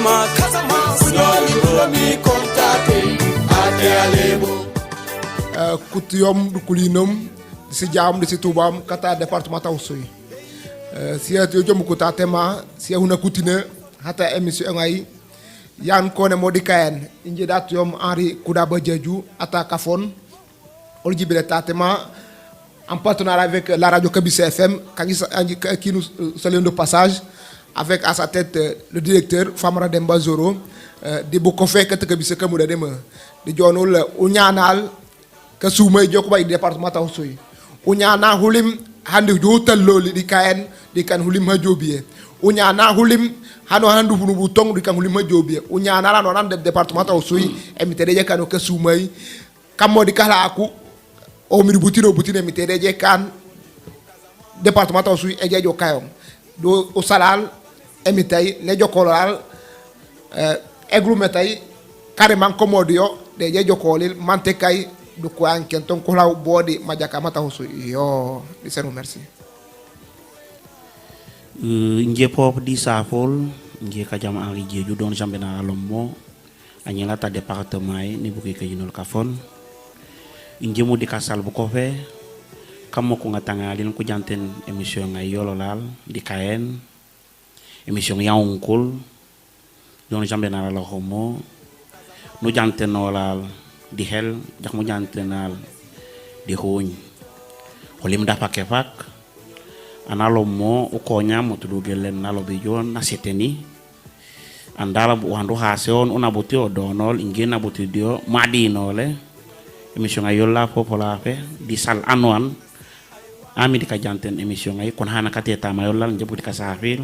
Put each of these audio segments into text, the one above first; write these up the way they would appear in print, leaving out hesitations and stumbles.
Casamance Nyoli buromi kontate Ate alebo Kutiyom kulinum si jam di situ bam kata departement Oussouye si yo jom ko ta tema si huna kutine hata émission ngai yan kone modi kayen inji dat yom Henri Koudaba Diédhiou ata kafon on jibile ta tema en partenariat avec la radio Kabisa FM qui nous salue de passage avec à sa tête le directeur Famara Demba Zoro di bu ko fekk Kabisa kamuda dema di jonul uñanal ka sumay joko bay département Oussouye uñana hulim hande jotal loli di kayen di kan hulim ha jobie uñana hulim hano handu funu bu tong di kan hulim ha jobie uñana la non département Oussouye emité de kanu ka sumay kammo di kala aku o mi butino emité de kan département Oussouye e jejo kayom do o salal emitay ne jokolal eglumetay carrément commodio de jejo kolil mante kay du ko an kenton ko law bodi majaka mata Oussouye yo di senu merci nje pop di safol nje ka jam Henri Diédhiou don jambena lommo anyela ta département ni buki ka yinol kafon nje mo di kasal bu ko fe kam ko ngatanga lin ko janten émission ngay yololal di kayen émission yaonkul don jambena la xomo no janten nolal di hel jak mo jantenal di hoñ holim da pakefak analo mo ukonya mo tudugelen nalo bijon na seteni andala bu wandu haseon una buti odonol ingena buti dio madinole émission ay yolla popola fe di sal anwan ami di ka janten émission ay kon hana kateta ma yolla njebu di ka safil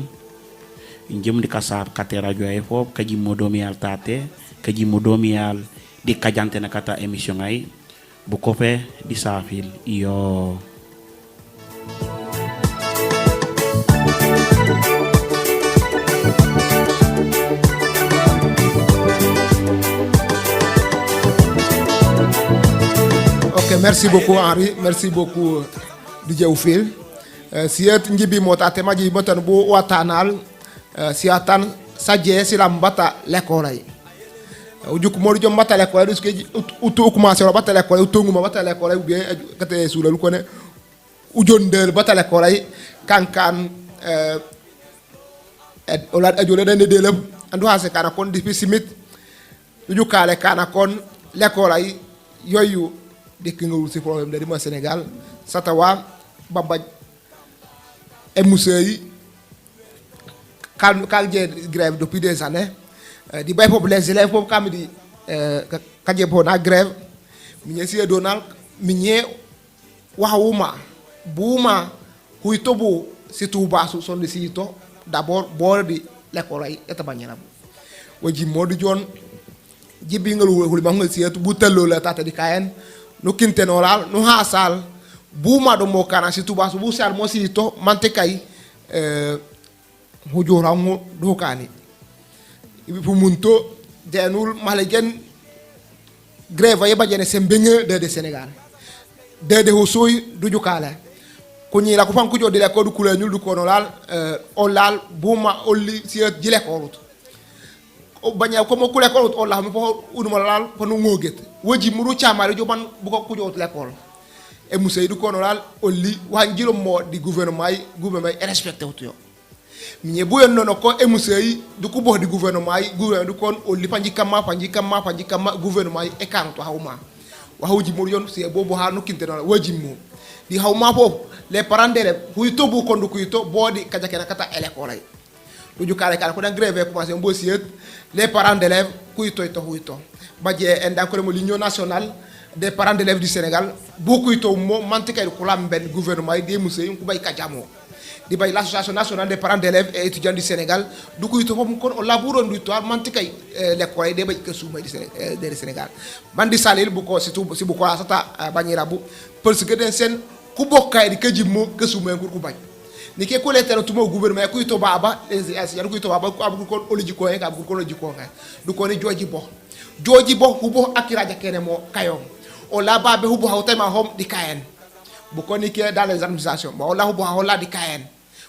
njem di ka saf kate radio ay fop kaji modomi al tate kaji modomi al di kajante na kata émission ay bu ko fe di safil iyo ok merci beaucoup Henri merci beaucoup DJ Oufil siet njibi mota tema ji motan bu watanal siatan sadje silambata lekolay ujuk mo jom batale ko ruske utu commencé ro batale ko utunguma batale ko lay bien kate sula lu ko ne ujondel batale ko lay kankan olad ajole dane delem andu hase kana kon di simit ujukale kana kon le ko lay yoyu dik ngul ci problème de ma Sénégal satawa babaj emusey kal grève depuis des années di bay foofu les élèves foofu kam di kaje po na grève minye si donal minye wahuma buma huitobu si Touba su son si to d'abord bor di l'école ay etabanyana waji modi jon jibi ngal hul ma ngal si bu tello la tata di kayen no kintenoral no hasal buma do mo kana si Touba su bu sal mo si to mante kay hujura ngo do kani ibi pumunto denul malagen grève yeba jene sembenge de Sénégal de Oussouye du jukala ko ñi la ko fan ko jodi le ko du kula ñul du ko no lal o lal buma olli si jile ko rut o baña ko mo kula ko rut o la mi fo uduma lal ko no ngoget woji muru chamari jo ban bu ko jot l'école e musey du ko no lal olli wa jilo mo di gouvernement yi respecté wuto minye buyen nono ko emusei du ko bo di gouvernement du kon o li panji kama gouvernement e kan to hawma wa hawji mo yon se bobo ha no kinte no waji mo di hawma bo les parents d'élèves hu to bu kon du ko to bodi kaja kena kata école du jukale kala ko dan grève commencé mbo siet les parents d'élèves ku to hu to badje en da ko mo l'union nationale des parents d'élèves du Sénégal beaucoup to mo mantika ko lamben gouvernement di emusei ko bay kajamo di bay l'association nationale des parents d'élèves et étudiants du Sénégal du ko yito kon o laburo ndu to manti kay l'école de bay ke soumay du Sénégal bandi salil bu ko situ si bu ko asata bañira bu parce que den sen ku bokkay di kejimmo ke soumay ko bañ ni ke ko letero tumo gouvernement ko yito baba les ko yito baba ko abu ko oliji ko en abu ko oliji ko en du ko ni joji bo hubo akiraja kene mo kayon o la babe hubo hawtema hom di kayen bu ko ni ke dans les administrations bo la hubo hawla di kayen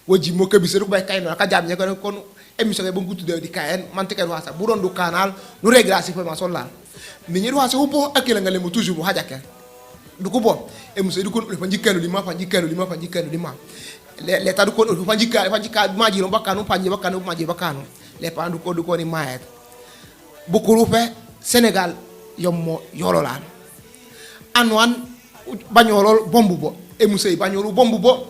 woji mo ke biseru bay kayno ka jam ne ko kon émission be bungu tudde di kayen man te kay wasa bu don du canal nu régler ci information la mi ñi wasa ko akela ngale mo toujours mo hajake du ko bon émission du ko le panjikalo li ma l'état du ko do panjika ma ji lo bakanu panji bakanu ma ji bakanu les parents du ko ni maet bu ko rupe Sénégal yommo yololan anwan bañolol bombu bo émission bañolu bombu bo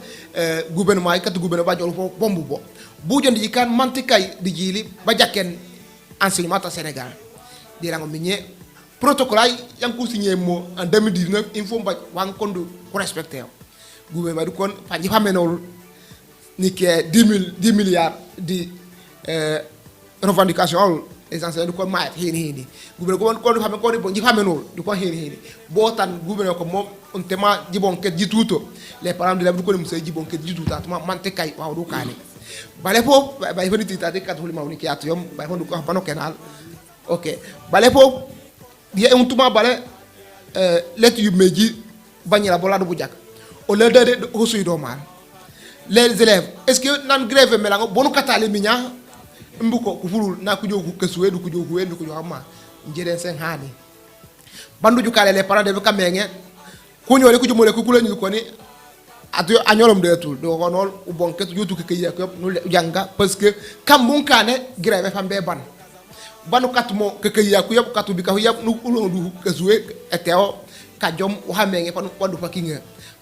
gouvernement yi kat gouvernement bañolu fo bombu bo bu jondi ji kan manti kay di jili ba jakken enseignement au Sénégal di rango miñe protocole ay yang ko signé mo en 2019 il faut ba wan kondu ko respecter gouvernement du kon fanji famenol ni ke 10 milliards di revendication les enseignants du ko maat hini gouvernement ko fame ko bon ji famenol du ko hini bo tan gouvernement ko mom on tema jibon ket jituto les parents de la du ko ni musay jibon ket jituta to manti kay waaw du kaani bale fo bay fa niti tati kat holi mawni ki atiyom bay fa du ko bano kenal ok bale fo dia un tuma bale let yu meji bagnira bolado bu jak au lieu de hosuy do mal les élèves est-ce que nan grève melango bonu katale minya mbuko ku fulul na ku jogu kesuwe du ku jogu wendu ku johamma njeden sen hani bandu ju kale les parents de kamenge ku ñole ku jumole ku kulañu ko ni atu añolom de tout do gonol u bon ket yotu ke yak yop nu janga parce que kam mun kane grève fambe banu kat mo ke yak yop katu bi ka yop nu ulo du kesuwe eteo ka jom o hamenge panu wadu fakinga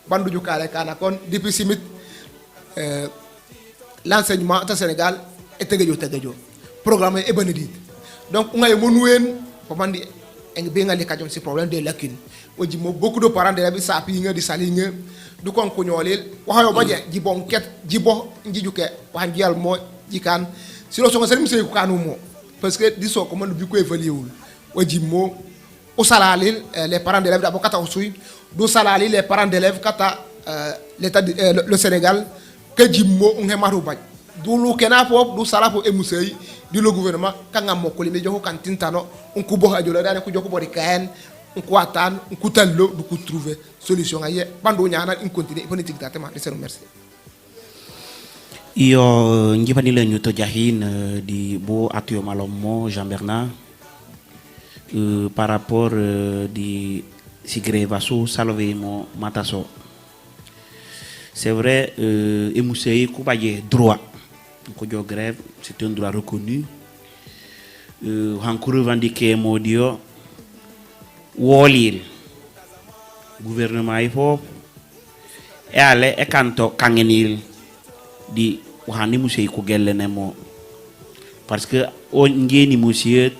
bandu ju kale kana kon depuis simit l'enseignement au Sénégal est tegejo programme est bénédit donc ngay monuen pomandi eng be ngali ka jom ci problème de lacune oji mo beaucoup de parents de la bi sapi nga di sali nga du kon ko ñolil waxayo baje jibon ket jibo njijuke wax ngial mo jikan si lo so nga serim sey ko kanu mo parce que di so ko man bi ko évaluer wul oji mo o salalil les parents d'élèves d'abord kata usuy do salalil les parents d'élèves kata l'état le Sénégal que jimmo on maru baj du lu kena fo du sala fo emusey di le gouvernement kanga mo ko limi joxo kan tintano on ko bo hajo la dane ko joko bodi kaen on ko atan on ko tallo du ko trouver solution aye bando ñaanal in continue politique datema de sero merci io njibani le ñu to jahin di bo atio malomo Jean Bernard par rapport di sigreva su salve mo mataso c'est vrai emusey ku baye droit ko jo grève c'est un droit reconnu hanko revendiquer modio wolil gouvernement yi foof e ale e kanto kangenil di wahani musey ko gellene mo parce que o ngeni monsieur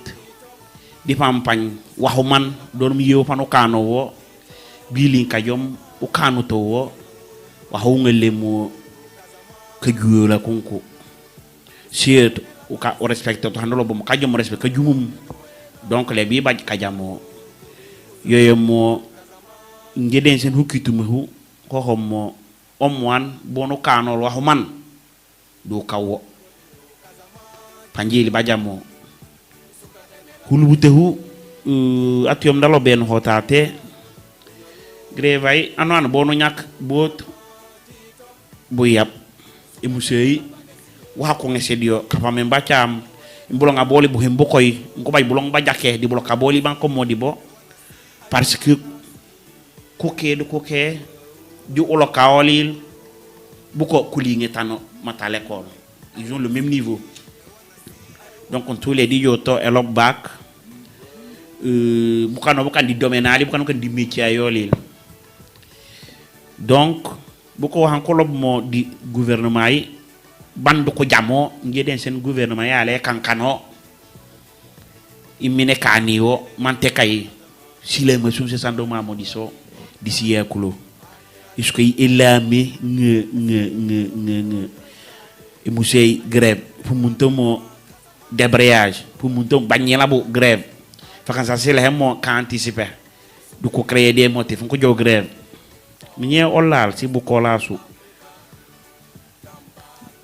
di pampagne waxu man don mi yew fanu kano wo bilin kajom o kanu to wo waxu ngale mo ke juola konko siet o ka o respecte to handolo bom kajom respect ka jumum donc les bi baj kajamo yoyo mo ngeden sen hukitu mu ko homo omwan bonu kanol waxu man do kawo panjili bajamo hulubutehu atiom dalo ben hotate grevay anon bonu ñak bot boyap e musey wa ko ngesedio kapame mbacham mbulonga boli bu hembo koy ko bay bulong ba jakke di bloka boli ban ko modibo parce que koke du olo kaolil bu ko kulinge tano mata l'école ils ont le même niveau donc on tous les dioto et lob bac bu kan di domenali bu kan di métier yolil donc bu ko waxan ko lob mo di gouvernement yi bandu ko jamo ngeden sen gouvernement ya le kankano imine kaniwo mante kay sile ma sum se sando ma modiso d'ici yakulo isko elame nge e musey grève pour montomo débrayage pour montom bagnela bu grève fakansa sile hemo ka anticiper du ko créer des motifs ko jo grève minye olal si bu kolasu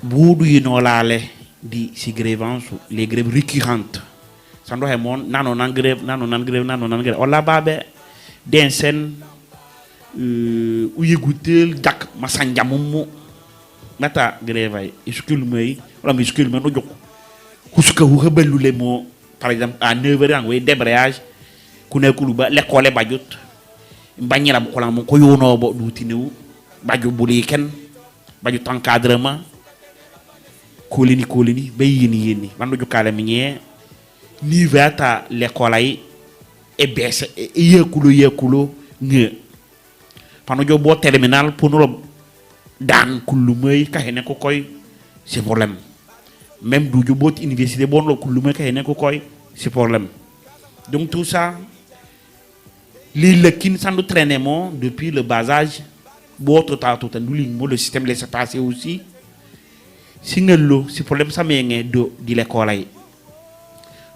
budu yino lale di si grévansu les grèves récurrentes sando he mon nano nan grève ola babe den sen uyegutel dak masanjamumu mata grève ay excuse-moi wala excuse-moi no joko kusuka hu rebelu le mo par exemple à 9h ang we débrayage ku nekulu ba l'école bajut bagnira bu kolam ko yono bo dutinewu baju buli ken baju encadrement kolini be yini mando jukale mi ñe ni vata l'école ay e besse e yekulo nge pano jo bo terminal pour no dan kullu moy ka hene ko koy c'est problème même du jo bot université bon lo kullu moy ka hene ko koy c'est problème donc tout ça le kin sandu traîner mo depuis le bas âge bo total tout nduli mo le système laisse passer aussi singelo c'est problème ça me do di l'école ay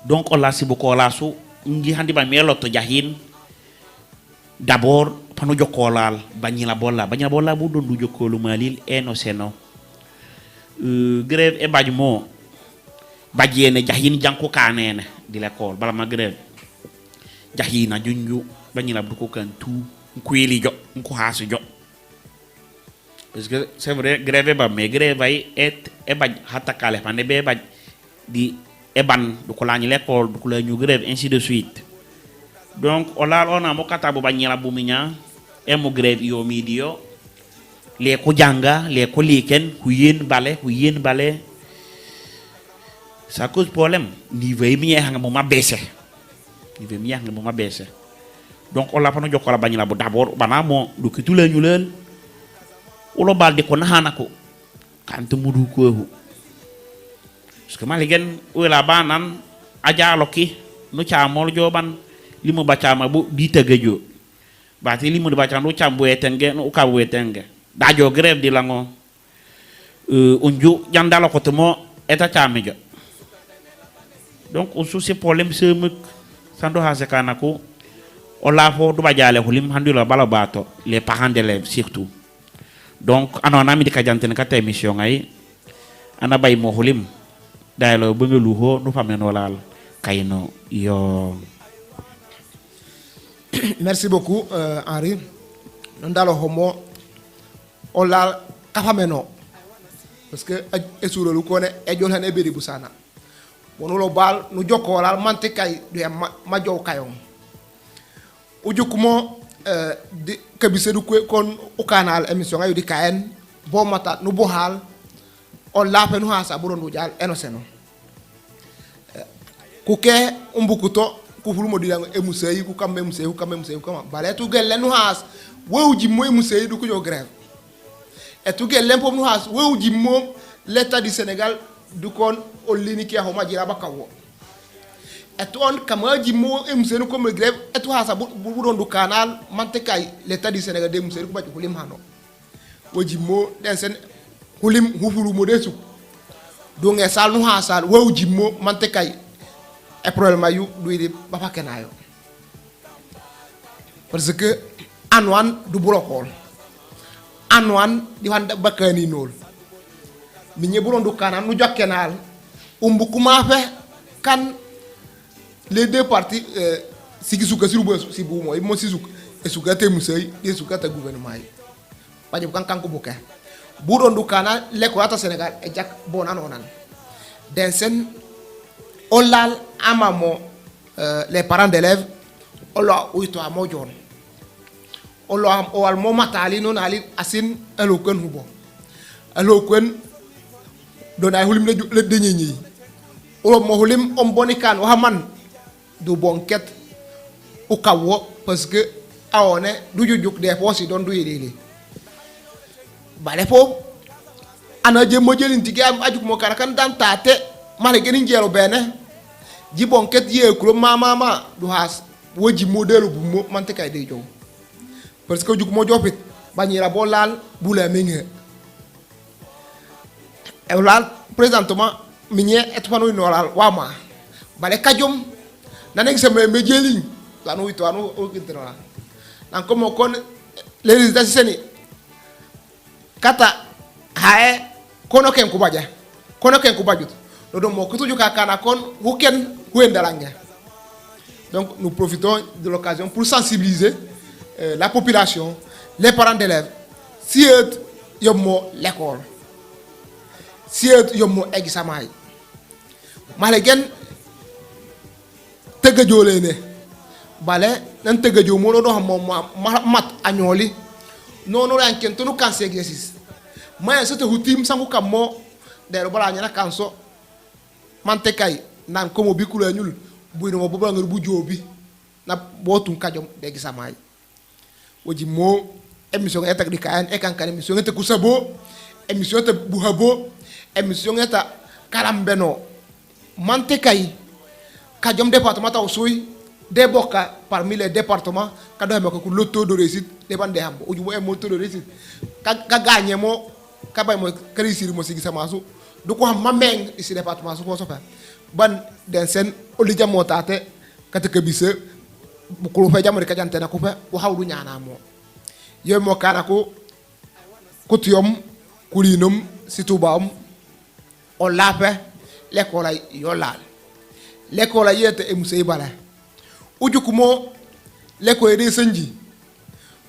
donc on la si beaucoup la so ngi handi ba melo to jahin d'abord pano jokolal bagnila bolla bu don du jokolu malil eno seno grève e bajmo bajene jahin janko kanene di l'école bala ma grève jahina junju bagnila bu ko kan tout kueli jo ko hasu jo parce que c'est vrai grève ba mais grève ay et baj hatta kale pande be baj di eban du ko lañu l'école du ko lañu grève ainsi de suite donc on a mo kata bo bagnila bu minya e mo grève yo midio le ko janga le ko liken ku yeen balé ça cause problème niveau mi hanga mo ma baissé donc on la pano jokola bagnila bu d'abord bana mo du ki tule ñu leul ulo balde ko nahana ko kante mudu ko hu parce que maligen wala banan aja loki no chamol joban limu bacama bu di tegejo bati limu bacama no chambu etenge no ka wetenge dajo grève di lango unju jandala ko temo eta chamejo donc on sous ces problèmes ce mek sando ha se kanako on la fo do bajale ko lim handula bala bato les parents d'élèves surtout donc anona mi di ka jantene ka ta émission ay ana bay mo holim daylo bengelu ho no fameno lal kayno yo. Merci beaucoup Henri non dalo homo on la kafameno parce que esuro lu ko ne e jol han e beri busana wonulo bal nu jokko lal manti kay du ma jow kayon ujukumo di kabise du kon o canal émission ayu di kaen bo mata nu bo hal on la pe nu hasa bu don du jal enoseno ku ke umbukuto ku fulmo di yang emusey ku kambe musey kama baletu gel nu has wewji moy musey du ko yo grève et tout gel lempom nu has wewji mom l'état du Sénégal du kon o lini ki ho majira bakawo et on kamaji mo emusey no comme grève et tout hasa bu don du canal mante kay l'état du Sénégal de musey ko baj ko lim hano woji mo den sen hulim hufulu mo desu do nge sal nu hasal wewji mo mante kay e problème yu duidi bapa kenayo parce que anwan du blokol anwan di wanda bakani nol mi ñeburon du kanam nu jokkenal umbu kuma fe kan les deux parties sigisuka sirubo sibu moy mo sisuka esuka te musey esuka ta gouvernement yi paji kan ko buke buron du kana le ko ata Sénégal e jak bonan onan den sen olal amamo les parents d'élèves olo uito amo jon olo am o al mo matali non ali asin eloken hubo eloken dona hulim le deñi olo mo hulim om bonikan wa man du bonket o kawo parce que awone du jujuk des posi don du yeli bale fo ana je mo jelin tigi am ajuk mo karakan dan tate mane geni jelo bene jibon ket ye kro mama du has woji modelu bu mo mante kay de jow parce que juk mo jopit bañira bo lal bu la mengue e lal présentement miñe et fanu no lal wama bale kajum nanek se me jelin lanu ito anu o kitra nan ko mo kon les résultats seni kata hae kono ken ko bajut donc mo ko tuju ka kana kon huken huendalange donc nous profitons de l'occasion pour sensibiliser la population les parents d'élèves si yomo l'école si yomo examen Malegen tëggajoo lay ne bale nan tëggajoo moo doon xam moom mat añooli noonu ran ken tonu kan exercice maya sote hutim sangu kam mo dero bala nyana kanso mante kay nan komo bi kula ñul buy no bo ngar bu jobi na botum kajom de gisamay woji mo émission eta di kayan e kan kan émission eta kusabo émission eta buhabo émission eta karambeno mante kay kajom département taw soy de boka parmi les départements kado me ko le taux de réussite dépend hambo oju mo e taux de réussite ka gagné mo ka bay mo réussir mo sigi sama su du ko xam mameng ici département su ko sofa ban den sen oli jamo tate kata ke bise bu ko fa jamori ka jante na ko fa o hawdu nyana mo yoy mo kana ko kutiyom kulinum situbam o lape l'école yo lal l'école yete e musey bala ujukumo l'école de sanji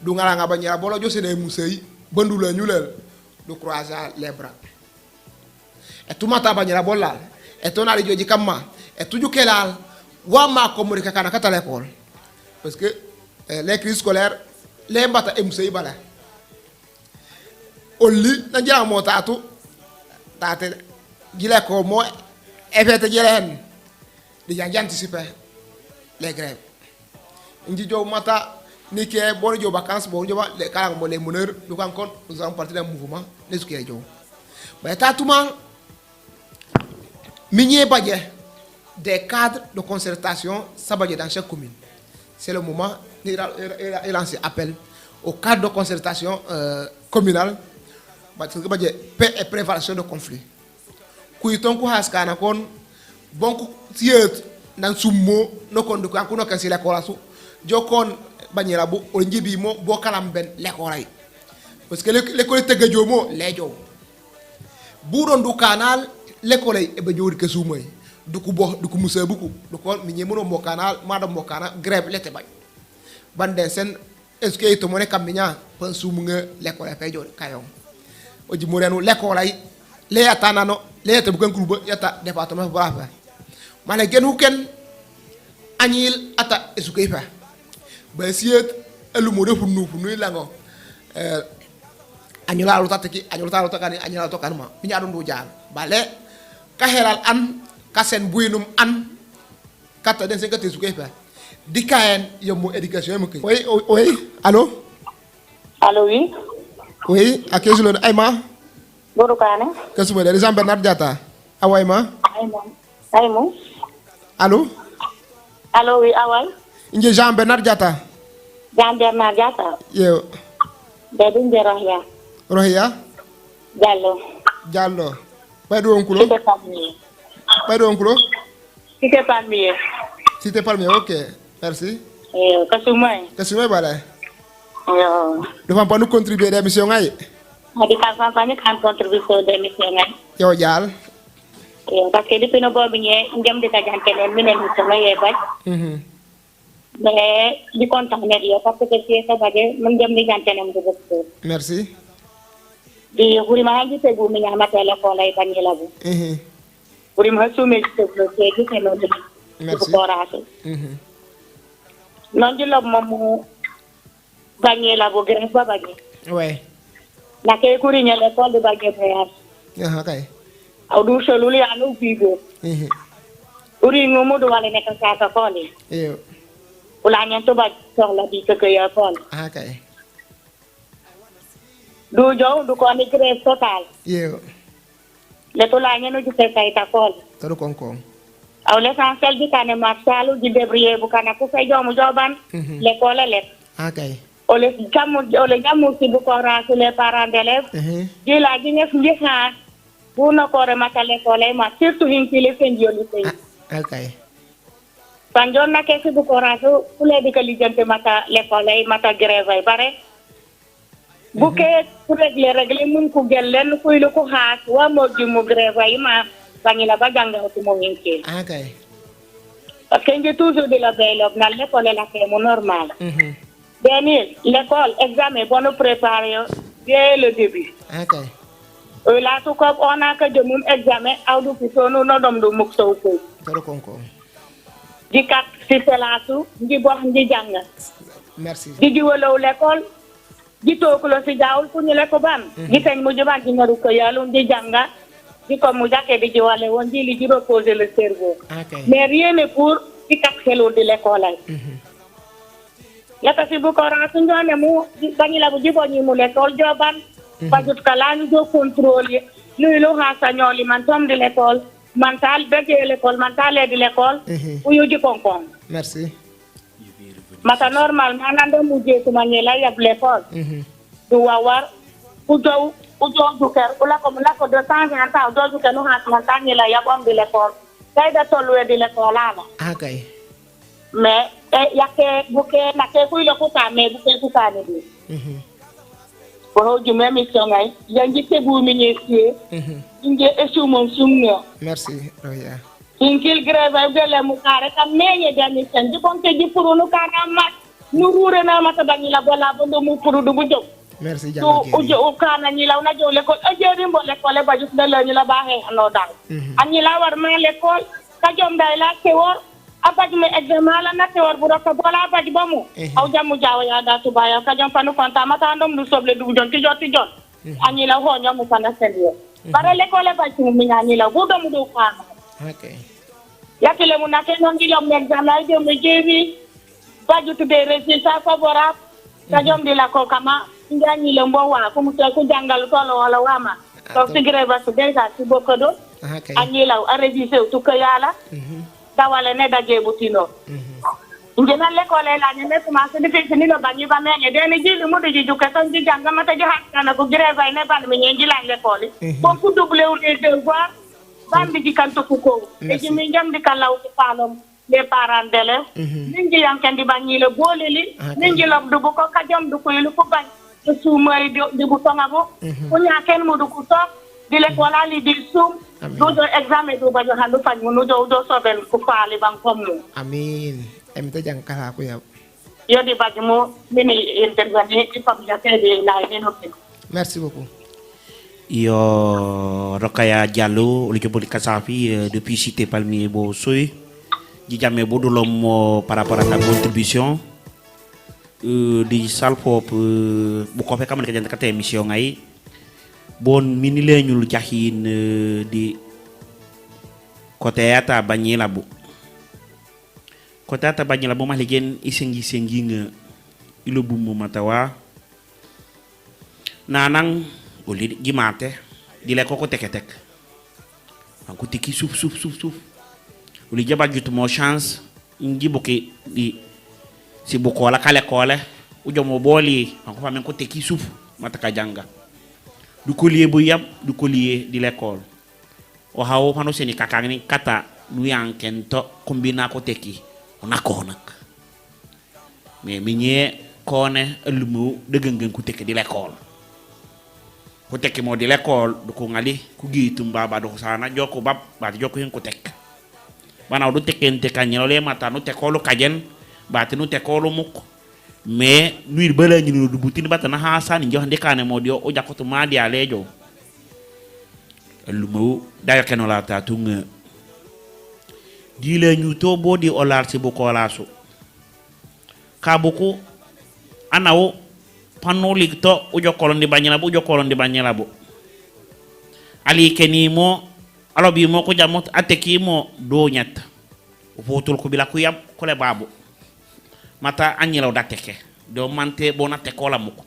du ngala nga banyira bolo jose ne musey bandula ñulel du croiser les bras et tout mata banyira bolal et on ali joji kamma et tuju kelal wa ma ko muri kana kata l'école parce que les crises scolaires les mbata e musey bala olli na jira mo tatu tate gile ko mo effet jelen di jangi anticiper les grèves nji jow mata ni ke bon jow vacances bon jow les kala mo les meneurs du kan kon nous avons parti d'un mouvement les qui jow mais tatuma minier badje des cadres de concertation sabadje dans chaque commune c'est le moment il lance appel au cadre de concertation communal parce que badje paix et prévention de conflit kuiton ko haskana kon bonko tiet nan summo no kon du kan kuno kan si l'école su jokon bañira bu o njibi mo bo kalam ben l'école parce que l'école tegajo mo lejo bu don du canal l'école e be jori ke sumay du ko bo du ko musa buku du ko mi ñemono mo canal madam mo canal grève lete bañ bande sen est-ce que to mo ne kam minya pan sumu nga l'école fe jori kayon o ji mo renu l'école ay le yata nano le yata bu kan kuruba yata département brafa mané gen huken añil ata esukay fa ba siet elu mo defu nu lango añula lu tataki añula lu takani añula to kanma mi ñadu ndu jaar bale ka helal an ka sen buinum an kata den sen kate esukay fa dikayen yomo éducation mo kay oui allô oui oui akezulo ayma Bodo Kane. Kasuma dari Jean Bernard Diatta. Away ma? Aymo. Allô? Allô, oui, away. Inje Jean Bernard Diatta. Jean Bernard Diatta. Yo. Bedin de Rohia. Rohia? Diallo. Paido onkulo? Cité Palmier. Paido onkulo? Cité Palmier. Cité Palmier, ok. Merci. Kasumay bala. Yo. Devant pas nous contribuer à l'émission ngay. Di kampanye kan contribution de mission ngay. Yo jall. Yo parce que depuis no bobu ñe ngam di ka jankene minen ci ma yé bañ. Mais di contane yo parce que ci sa bagé man ngam di jankene mu do. Merci. Di huri ma ngi tegu mi ñama tele ko lay bañ la bu. Huri ma sumé ci ko ci ci no di. Merci. Non di lob momu bañé la bu grève ba bañé. Ouais. La que curiña l'école de Baguette Real. Okay. Au du soluli anu pigo. Uri ngumu do wale nek sa kole. Yo. Ula nyanto ba soxla di ke ya kole. Okay. Du jow du ko ni grève total. Yo. Le to la nyano ju fe kay ta kole. Toro konkon. Au l'essentiel di kane marsalu di débrouiller bu kana ku fay jomu joban l'école let. Okay. Ole jamu si bu ko rasu les parents d'élèves. Di la di ñef ngexa bu na ko remata l'école ma surtout hinki le fendioli fay. Okay. Panjon na kesi bu ko rasu kule di kalijante mata l'école mata grève ay bare. Bu ke pour régler mun ko gel len kuy lu ko xaas wa mo di mu grève ay ma bangila ba janga ko mo hinki. Okay. Parce que ngi toujours de la veille na l'école la fait mo normal. Dernier, l'école, examen, pour nous préparer dès le début. Okay. Là, tout comme on a que de mon examen, à du plutôt nous non dom du mukso ko. Toro konko. Di kat si selatu, di box di jang. Merci. Di wolo l'école, di tok lo si jaul fu ñu le ko ban. Di tan mu jaba di ngaru ko yalum di janga. Di ko mu jaké di wale won di li di reposer le cerveau. Okay. Mais rien n'est pour di kat xelo di l'école. Yata si bu ko ran su ñone mu bañi la bu jibo ñi mu l'école joban. Pajut kala ñu do contrôler luy lo ha sa ñoli man tom de l'école mental bege l'école mental de l'école u yu ji konkon Merci. mata normal manando mu je ko manela yab l'école du wawar u do du ker ula ko la ko de temps en temps do du kanu ha mental ni la yab am de l'école kay da tollu de l'école ala Okay. mais yake bu ke na ke kuy lo ko ta me bu ke ku ta ni ko ju même mission ngay yangi tebu mi ñe ci nge esu mom sumno Merci Roya. inkil grève ay gele mu kare kam meñe dani sen di konte di puru nu kana mat nu rure na mata bani la bola bondo mu puru du bu jog Merci to Diallo. ujo o kana ni law na jow l'école ajeri mbo l'école ba jus de la ni la baxé no dal ani la war ma l'école ka jom day la ke wor abaj me examen la na ke wor bu roko bola abaj bamu aw jamu jaw ya da to baya ka jom panu konta mata ndom du soble du jon ti jon ani la ho nyamu sana sendio bare l'école ba ci mi ñani la bu do mu do kana Okay. yakile mu nake non di lom examen de me jebi baju des résultats favorables ka jom di la ko kama ngani le mbo wa ko mu ko jangal ko lo wala wama to sigre ba su déjà ci bokodo Okay. ani law a réviser tout que yala dawale ne daje butino ngena l'école la ni ne commencé de fi ni lo banyi ba meñe de ni jili mu de ju ke ton di janga mata ji hakana ko grève ay ne ban mi ñi la l'école bon ku doublé ou les devoirs bandi ji kanto ko e ji mi jam di kalaw ci palom les parents d'élèves ningi yanken di banyi le boleli ningi lob du ko ka jom du ko lu ko bañ su may di bu tongabo ko ñaken mu du ko tok di l'école ali di sum do examen do ba jo handu fañ mu do sobel ku faali bang kom Amin. Emte jang kala ko yaw. yo di baj mo mini intervenir ci famille de la no Merci beaucoup. Yo Rokaya Diallo oli joboli Kasafi depuis cité Palmier bo soy di jamme bodulom par rapport à ta contribution di salpop bu ko fe kam ka jant ka te émission ngay bon mini leñul jahin di côté ata bagnila bu côté ata bagnila bu ma ligen isengi nga ilo bu mo matawa nanang oli gimate di le ko teke tek ko tiki suuf oli jaba jutu mo chance ngibuki di si bu kola kale kole ujo mo boli ko famen ko teki suuf mataka janga du collier bu yam du collier di l'école o hawo pano seni kakangni kata nu yanken to kombina ko teki onako nak mais miñe kone elmu deugengen ko teki di l'école ko tekki mo di l'école du ko ngali ku giitum baba do sana joko bab ba joko hen ko tek bana do tekente kanyelo le mata no tekolo kajen ba tinu tekolo muk mais nuir bala ñu du butini batana ha sani jox ndekane mo dio o jakoto ma dia lejo lu mo dayo keno la ta tunga di le ñu to bodi o lar ci bu ko laso ka buku anawo panoli to ujo kolondi banyala bu ali keni mo alobi mo ko jamot ateki mo do nyat fotul ko bila ku yam ko le babu mata anyelaw dateke do mante bonate ko la muko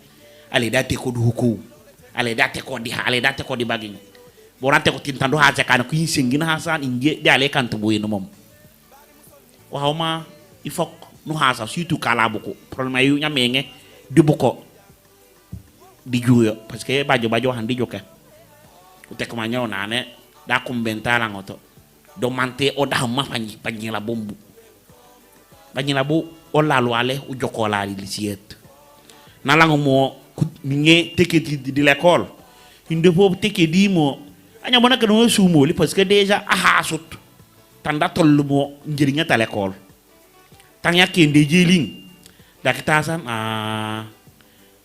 ali date ko du huku ali date ko di bagin bonate ko tintando ha se kan ko yisengina hasan inge dale kan to boyino mom wahoma ifok no hasa surtout kala buko problème yu nyamenge dibuko di juyo parce que bajo handi joke utek ma nyaw nane da kumbentala ngoto do mante o da ma panyi la bombu banyi la bu o la lo ale u joko la li siet na la mo nge teketi di l'école inde fo tekedi mo anya bona no sumo li parce que déjà aha sut tanda tollu mo njeriña ta l'école tanya kende jeling dakitasan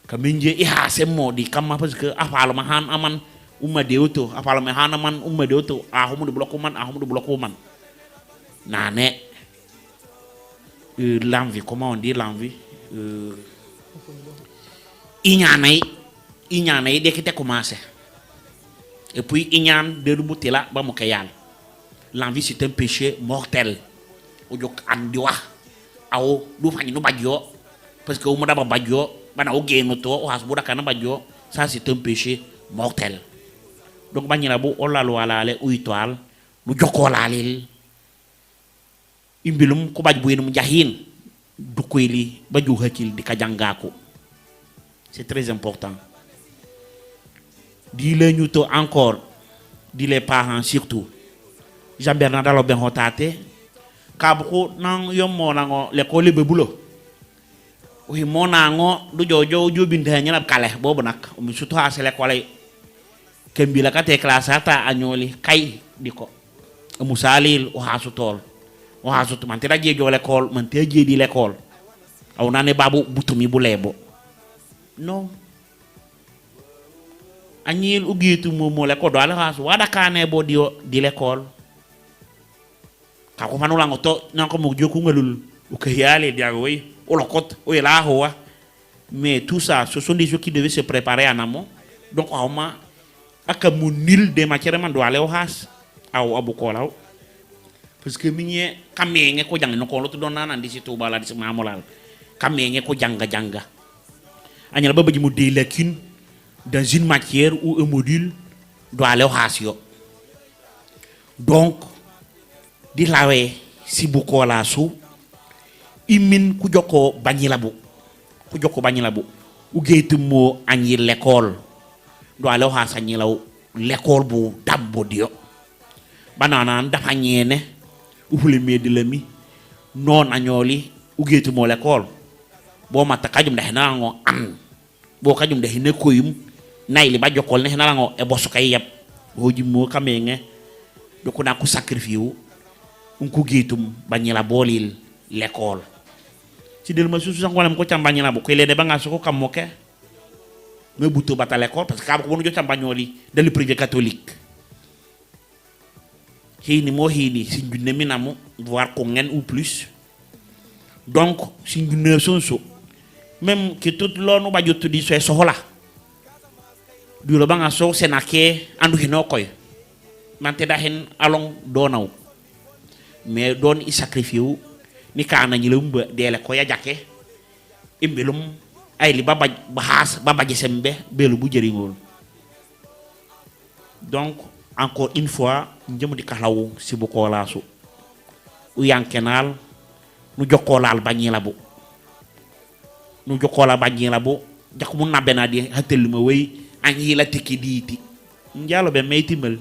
kaminje iha semmo di kamma parce que afalo mahan aman umma dewto apala me hana man umma dewto a homu de bloco man nane l'envie comment on dit l'envie iñanay de kite commencer et puis iñan de butela ba mo kayal l'envie c'est un péché mortel o jok andi wax aw du fani no badjo parce que o mo daba badjo bana o geno to o hasbu dakana badjo ça c'est un péché mortel donc bañila bu o lalu alale uytoal lu joko lalil imbilum ko baj bu yenum jahin du koyli baju hakil di kajangako c'est très important dis-le nous encore dis les parents surtout Jean Bernard alo ben hotate kabuko nang yommo nango l'école bebulo oui mon nango du jojo jobinde nyala kale bobu nak surtout à l'école kembi la kate classe ata anyoli kay diko musalil o hasu tol o hasu man te dajje jo l'école man te je di l'école aw nane babu butumi bu lebo non anyil ugitu mo l'école do ala hasu wada kane bo di l'école ka ko fanula ngoto nanko mo joku ngalul o kayale diagoy o lokot o la hoa mais tout ça ce sont des choses qui devaient se préparer en amont donc awma aka mu nil de matière man do ale o has aw abu ko law parce que miñe kamé ko jang no ko lo don nan andi ci touba la di mamolal kamé ko janga añal ba baji mu des lacunes dans une matière ou un module do ale o has yo donc di lawe si bu ko la su imin ku joko bañilabu u geytu mo añi l'école do alo ha sañi law l'école bu dabbo dio banana dafa ñene u fule medi lami non añoli u geytu mo l'école bo mata kajum de nango an bo kajum de ne koyum nayli ba jokol ne nango e bosu kay yeb hoji mo kamenge do ko na ku sacrifice ku geytum bañila bolil l'école si del ma susu sangolam ko tambanya bu ko le de ba nga soko kam moke me buto bata l'école parce que ka ko wonu jo tambanyoli dans le privé catholique hini mo hini si junne minamu voir ko ngen ou plus donc si junne sonso même que tout lonu ba jottu di so sohola du lo ba nga so senake andu hino koy mante da hen along donaw mais don i sacrifice ni kana ñi lumba dele ko ya jakke imbelum ay li baba bahas baba sembe belu bu jeri ngol donc encore une fois njëm di kalaw si bu ko laasu u yankenal nu jokolal bañila bu nu jokola bañila bu jak mu nabena di hatel ma wey anyi la tiki diiti njalo be meytimal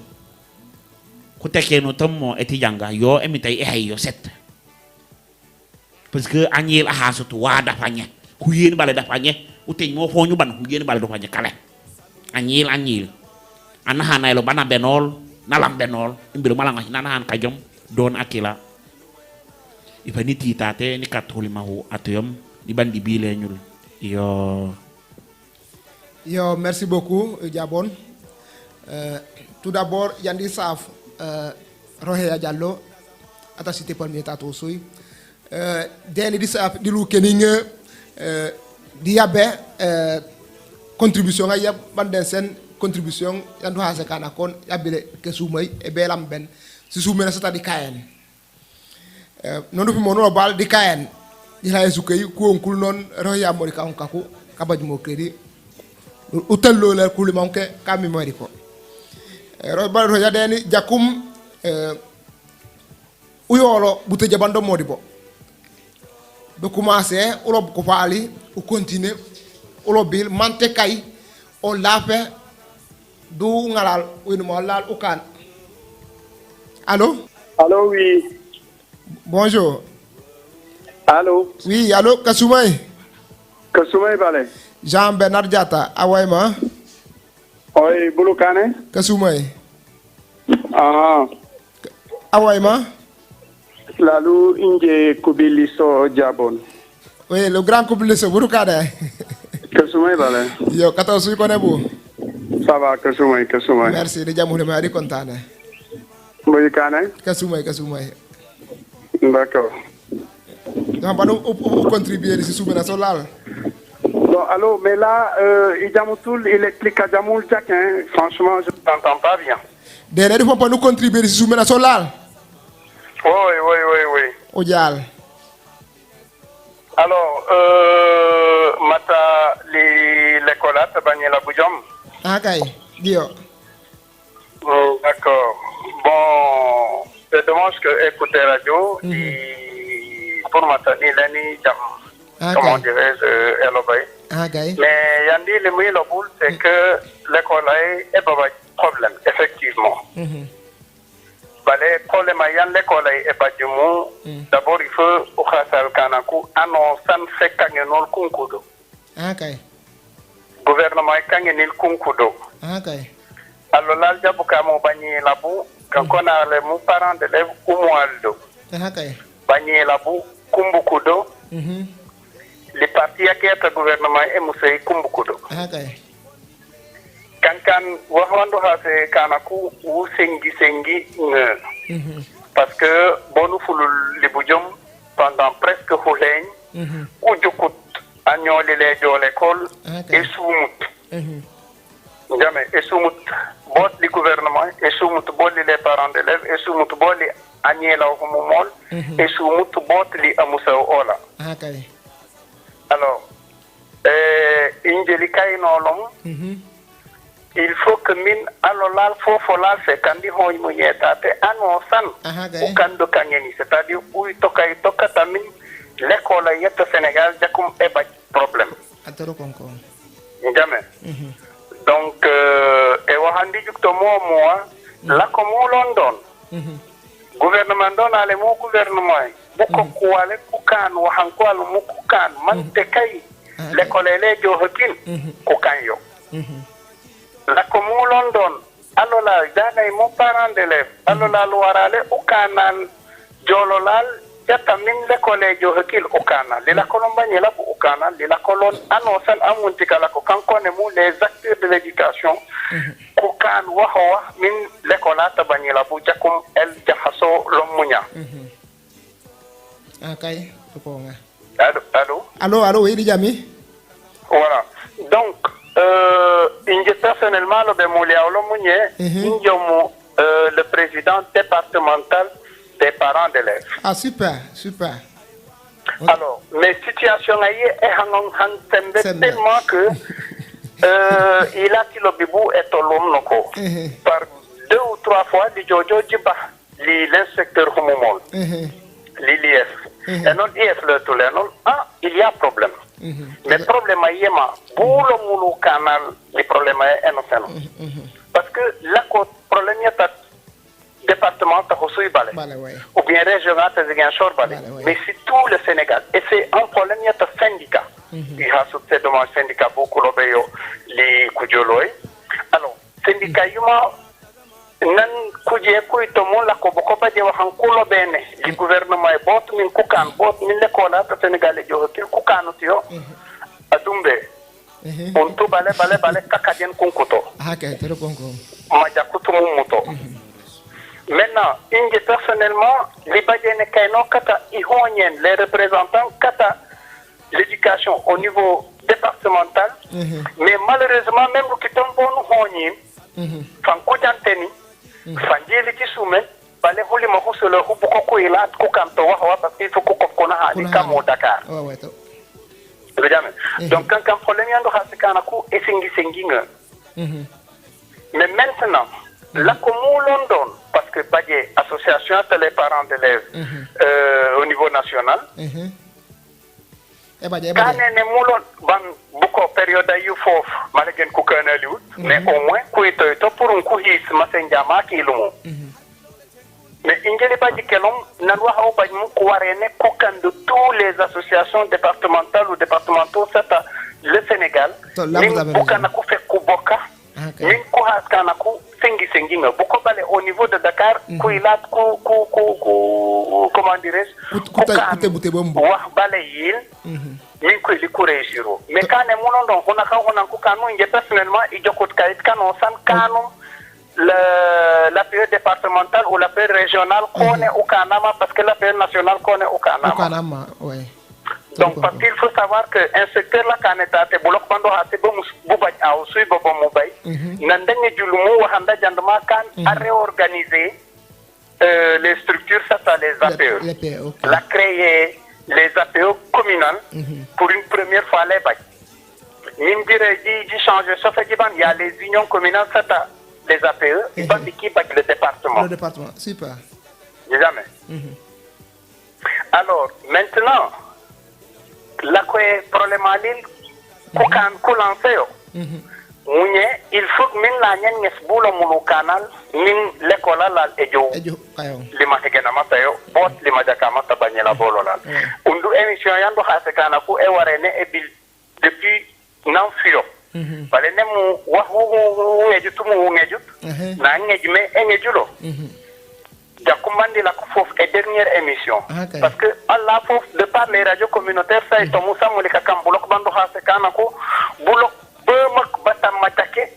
ku tekke no tammo eti janga yo emitay e hay yo set parce que agnel ahasutu wada fanya ku yeen balé dafa ñe uteñ mo foñu ban ku yeen balé dafa ñe kala agnel ana hanay lo bana benol nalam benol mbir mala nga nana han kajom don akila ifaniti tate ni katoli mahu atuyom di bandi bile ñul yo merci beaucoup Diabone tout d'abord yandi saf Rohaya Diallo ata cité premier tato soy deni di sa di lu kening di yabe contribution ga yab banden sen contribution yandu ha kana kon yabile ke sumay e belam ben si sumena sata di kayen nonu fi mono bal di kayen di la sukay ko onkul non roya mori ka onkaku kabaj mo kredi utal lo la kul manke kami mori ko ro bal roya deni jakum uyolo bute jabando modibo be commencer ulob ko faali o continuer ulobil mante kay o lafe du ngalal winu mo lal ukan allô oui bonjour allô oui allô Kasumay bale Jean Bernard Diatta awayma oy bulukane Kasumay awayma lalu inje kubiliso Diabone oui le grand kubiliso bulukane Kasumay bale yo 14 ko nebu ça Ça va, kasumay. Merci de jamu le mari contane. Boy Kane? Kasumay. D'accord. Donc pas nous contribuer ici sous national. Bon, allô, mais là, il explique à Jamoul Jack, hein. Franchement, je ne t'entends pas bien. Derrière il faut pas nous contribuer ici sous national. Oui. Odial. Alors, mata l'école à Tabani la Boujom. Ah kay. Dio. D'accord. Bon, c'est dommage que écouter radio pour mata il est comment dirais-je, Elobay. Ah kay. Mais Yandi le mieux le boule, c'est que l'école est pas problème, effectivement. Balé problème yan l'école est pas du mot. D'abord il faut au khasal kanaku annonce fait kangenol kunkudo. Ah kay. Gouvernement kangenil kunkudo. Ah kay. Alors là jabu kamo bani labu quand on a les mou parents d'élèves umualdo. Ah kay. Bani labu kumbukudo. Les partis qui est gouvernement et musei kumbukudo. Ah kay. Kankan wahwando hase kanaku u sengi parce que bonu fulul libujom pendant presque huleñ u jukut agnoli le jo l'école et soumut jamais et soumut bot li gouvernement et soumut bot les parents d'élèves et soumut bot li agnela ko mol et soumut bot li amusa ola alors injeli kay no long il faut que min alolal fofolal se kandi hoy mo yetate annonçan ou kando kangeni c'est-à-dire où tokay tokata min l'école yetta Sénégal jakum e ba problème atoro konko jamais donc e wahandi jukto mo la ko mo London gouvernement don ale mo gouvernement buko ko wale ku kan wahan ko al mo ku kan man te kay l'école ele jo hokin ko kanyo la commune London alola dana mon parent d'élève alola loirale au canal jololal jatamin le collège hokil au canal la colombanie la au canal la colonne annonce amuntika la ko kankone mu les acteurs de l'éducation ko kan wa min l'école tabani la bu jakum el jahaso lomunya akay ko nga allô oui dijami voilà donc personnellement le président départemental des parents d'élèves. Ah super. Alors, mes situations est tellement que il a tiré le bibou et l'homme par 2 ou 3 fois le Jojo Djiba l'inspecteur Humumol l'IF et non IF le tout le non il y a problème. Mais le problème est pour le moulou canal, le problème est innocent. Parce que là, le problème est le département ou bien régional, mais c'est tout le Sénégal. Et c'est un problème qui est le syndicat. Il y a ce demande syndicat beaucoup les Koudjoloy. Alors, syndicat, nan kuje kuy to mon la ko boko ba je waxan kulo bene li gouvernement e bot min kukan bot min le ko la to Sénégal jo til kukanu tio adumbe on to bale kakaden kunkuto kay tero konko ma jakutu muto maintenant inge personnellement li bajene kayno kata i honyen les représentants kata l'éducation au niveau départemental mais malheureusement même qui tombe on honyin fan ko janteni fanjeli ci soumé balé holi ma husolo hubu ko ila ko kanto wa parce qu'il faut ko ko na hali kamo Dakar donc quand problème yando hasi kana ko esengi nga mais maintenant la commune London parce que badje association les parents d'élèves au niveau national kanene mulon ban buko période yu fof malagen ku kanali mais au moins ku to pour un ku his masenjama ki lumu mais ingeli badji kelom nan wa haw badji mu ko warene ko kan de tous les associations départementales ou départementaux ça le Sénégal min bukana ku fekku bokka Okay. min ko haskana ku sengi nga bu ko bale au niveau de Dakar ku ilat ku comment dirais-je kute bute bombo wax bale yil min ko li ko réussiro mais kané monon don hona ka hona ku kanu nge personnellement i jokot kayit kanu san kanu l'APE départemental ou l'APE régional connaît au Kanama parce que l'APE national connaît au Kanama. Au Kanama, oui. Donc parce qu'il faut savoir que un secteur la kaneta te bolok bando ha te bomu bubaj aw suy bobo mubay nandanye julumu waxanda jandama kan a réorganiser les structures ça les APE. Okay. La créer les APE communales pour une première fois les baj. Nim dire di changer ça fait il y a les unions communales ça les APE, ils vont qui le département. Le département, super. Jamais. Alors, maintenant, la problème à l'île, il faut que min la nyen nges bulo mulu canal min l'école la ejo lima hegena mata yo bot lima jaka mata banyela bolo la undu émission yando khase kana ku e warene e bil depuis nan fio bale ne mu wax wu ngejut mu ngejut na ngejme e ngejulo jakumandi la ko fof e dernière émission parce que Allah fof de par les radios communautaires ça et tomu samuli ka kam bulok bando khase kana ku bulok bemak batam matake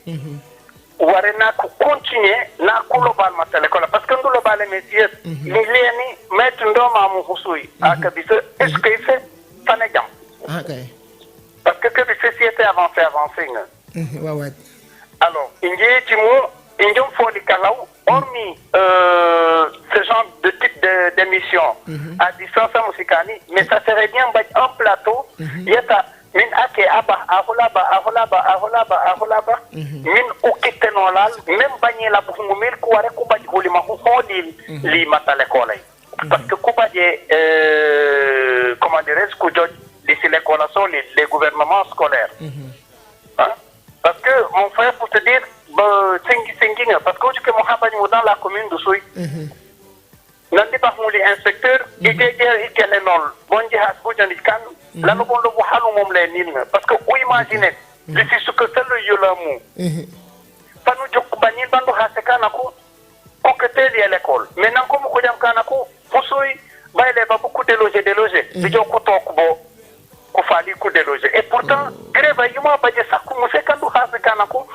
warena ko continuer na ko global matale ko parce que ndo global métier ni leni met ndoma mu husui akabisa est ce que c'est fanajam parce que la société avancée ouais. Alors, il faut les calaou, hormis ce genre de type d'émission à distance musicale, mais ça serait bien un plateau, il y a min ake aba aholaba min ukite nolal même bagné la pour mumil ko ware ko badji holima ko hodil li matale ko lay parce que ko badje comment dirais-je ko joj d'ici l'école les gouvernements scolaires hein? Parce que mon frère pour te dire sengi parce que tu que Mohamed dans la commune de Souy nandi ba muli inspecteur ikele nol bonji has bujani kan la no bon lo halu mom le nil parce que ou imaginer d'ici ce que c'est le yolamu panu jok bani bando hasekana ko que tel l'école maintenant comme ko jam kana ko Souy ba ele ba beaucoup déloger di joko tok bo ko fali ko déloger et pourtant grève yuma baje sakku mo sekandu hasekana ko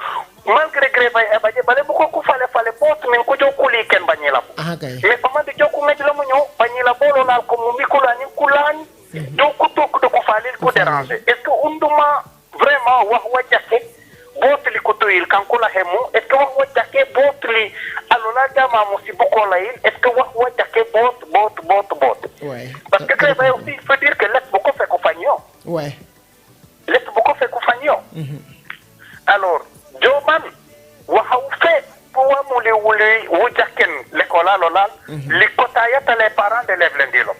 malgré grève e baje bale bu ko fale bot min ko jokuli ken banyela mais comment de jokku ngej la mo ñew banyela bolo lal ko mu mikulani kulani jokku tok de ko fali ko déranger est ce que unduma vraiment wax wajake botli ko toyil kan ko la hemu est ce que wax wajake botli alola jama mo si boko la il est ce que wax wajake bot ouais parce que grève aussi il faut dire que laisse beaucoup fait ko fagno ouais laisse beaucoup fait ko fagno alors Joman waxaw fait pour amuli wuli wujaken l'école lolal li kotayata les parents d'élèves lendilo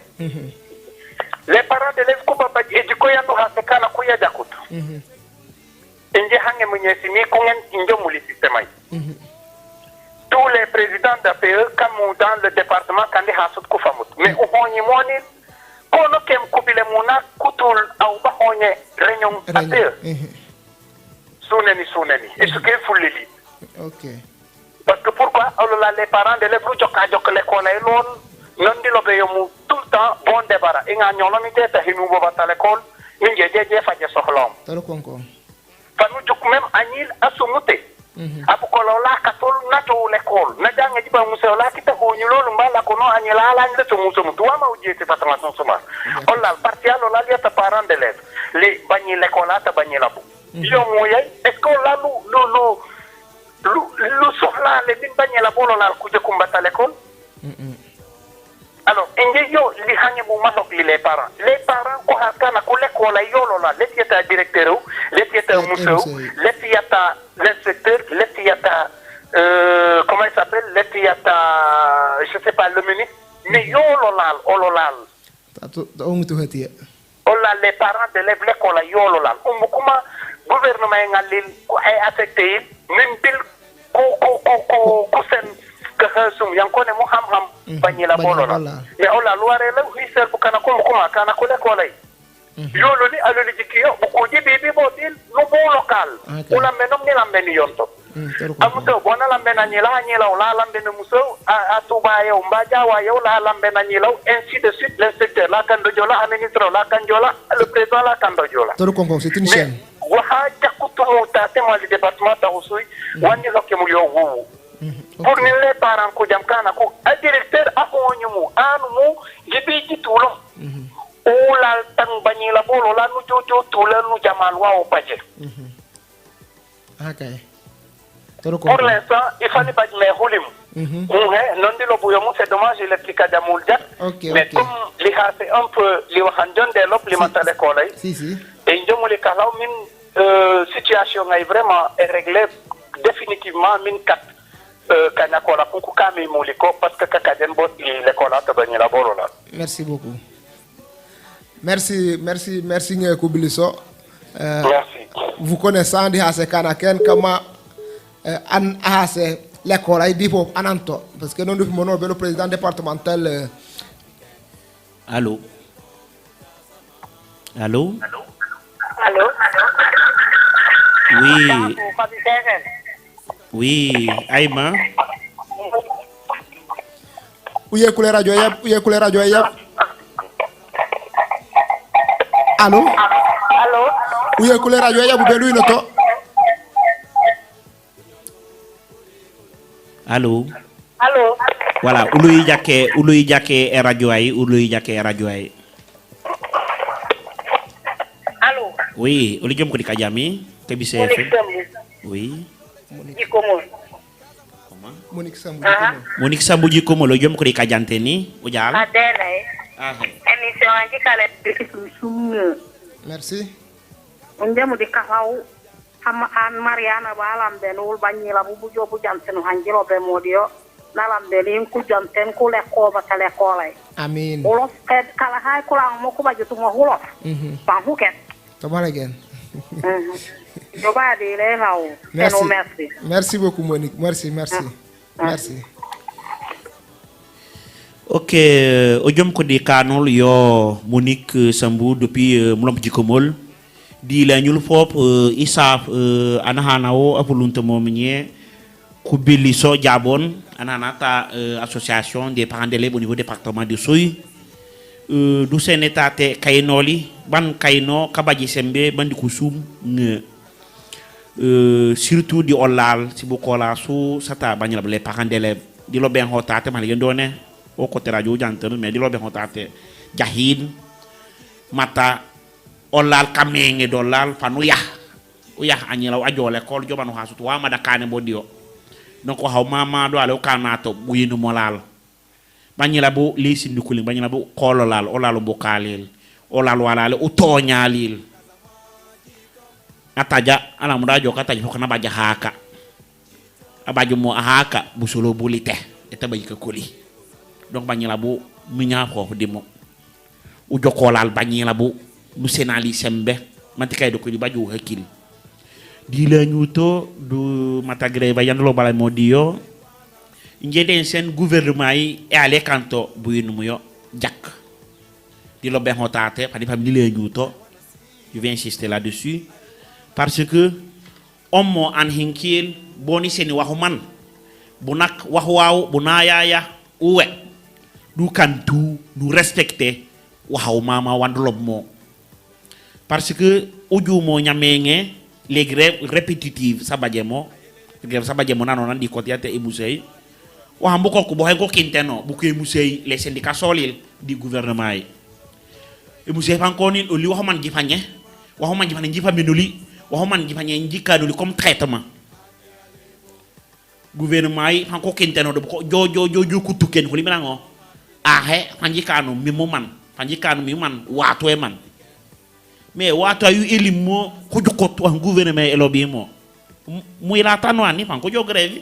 les parents d'élèves ko baba eji ko yandu ha kana ko ya jakut inje hange munyesi mi ko ngen injo muli système ay tous les présidents d'APE comme dans le département kandi hasut ko famut mais o honi moni kono kem kubile muna kutul au ba honye réunion APE Souneni. Et ce qu'il faut le lire. Ok. Parce que pourquoi les parents de l'élève jok l'école et l'on non dit l'obéimu tout le temps bon débarras. Et nga nyolo mi tete hinu bo bata l'école, minge jeje faje sohlom. Taro konko. Fanu jok même anil asumute. Apu ko la katol na to l'école. Na janga jiba museo la kita ho nyolo mbala kono anila ala ngre to muso mutu ama ujete fatama soma. Olla partial la liata parents d'élèves. Les bagni l'école ta bagni la bu. Yo moyay est-ce que là lu soxla le bin bañe la bolo la ku jekum bata l'école alors enge yo li xanye bu manok li les parents ko hakana ku l'école yo la le tieta directeur le tieta museu le tieta l'inspecteur le tieta comment il s'appelle le tieta je sais pas le ministre mais yo lolal tato on mutu hatia olla les parents de l'école yo lolal kuma gouvernement ngalil ko ay affecté min bil ko sen ka hasum yankone mo xam bañi la bolo la mais ola luare la hisel bu kana ko kana ko le ko lay yolo ni aloli jikiyo bu ko jibi bi bo dil no bo local ola menom ni la men yonto amuso bona lambe na nyila la lambe na muso a tuba yow mbaja wa yow la lambe na nyila ainsi de suite l'inspecteur la kandojola administrateur la kanjola le président la kandojola Toro Kong c'est une chaîne waha jakutumu ta tema le département ta usui wani lokke mu yo wu pour ni les parents ko jam kana ko a directeur a ko nyumu anu mu gibi jitulo o la tang banyila bolo la nu jojo tula nu jamal wa o paje okay pour l'instant il fallait pas me holim non di lo buyo mu c'est dommage il explique à Moulja mais comme li ha c'est un peu li waxanjon de lop li matale ko lay si et njomu li kalaw min situation ngay vraiment est réglée définitivement min kat kanya ko la kunku kami muliko parce que kakaden bot l'école ta bani la bolo la merci beaucoup merci ngé ko biliso merci vous connaissant di hase kanaken kama an hase l'école ay dipo ananto parce que non du mono le président départemental Allô Oui, Aïma. Uye kule radio yap. Allô? Uye kule radio yap belu inoto. Allô? Voilà, uluy jake radio ay. Allô? Oui, uli jom ko di kajami, TBC FM. Oui. Monique Sambou Jikomo lo jom ko di kajante ni ujal. Émission anji kala sum. Merci. Ndemu di kafaw xam an Mariana balam ben wul bagnila bu jobu jantenu hanjiro be modio nalam de lin ku janten ku le ko ba tale ko lay. Amin. Wolof kala hay ko la mo ko ba jotu mo wolof. Ba huket. Tomara again. Merci beaucoup Monique. Merci. Ok, ojom ko di kanol yo Monique Sambou depuis Mlomp Jikomol di la ñul fop isaf anahana o apulunta momnie ku billi so jabon anana ta association des parents d'élèves au niveau département de Soy du senetate kaynoli ban kayno kabaji sembe bandi kusum surtout di olal si bu kola su sata banyala les parents d'élèves di lo ben hotate man yendone o côté radio jantel mais di lo ben hotate jahid mata olal kamenge dolal fanu ya uya anyela ajole kol jobanu hasu wa madakane bodio donc haw mama do ale o kanato buyinu molal banyela bu li sindukuli banyela bu kololal olal bu kalil olal walale o toñalil ataja ala muda jo kata jo kana baja haka abaju mo haka busulo bulite eta bayi ka koli donc banyela bu minya fofu dimo u jokolal banyela bu mu senali sembe mantikay do ko di baju hakil di la ñuto du matagre ba yandlo bala modio ngeden sen gouvernement yi e ale kanto bu yinu yo jak di lo ben hotate fadi fam di la ñuto je vais insister là-dessus parce que ommo an hinkil boni seni waxu man bu nak wax waaw bu naayaya uwe du kantu du respecter waxaw mama wandlob mo parce que oju mo nyamenge les grèves répétitives sabajemo grève sabajemo nano nan di kotiate e musey wa mboko ko bo hay ko kinteno bu ko musey les syndicats solil di gouvernement yi e musey fankoni o li wax man jifagne wax man jifagne jifamenoli wax man jifagne njikadoli comme traitement gouvernement yi fanko kinteno do ko jojo ku tuken ko limango ahe fanjikano mi mo man fanjikano mi man wato e man mais wato yu elimo ko jokko to gouvernement elobi mo mu ila tanwani fanko jo grève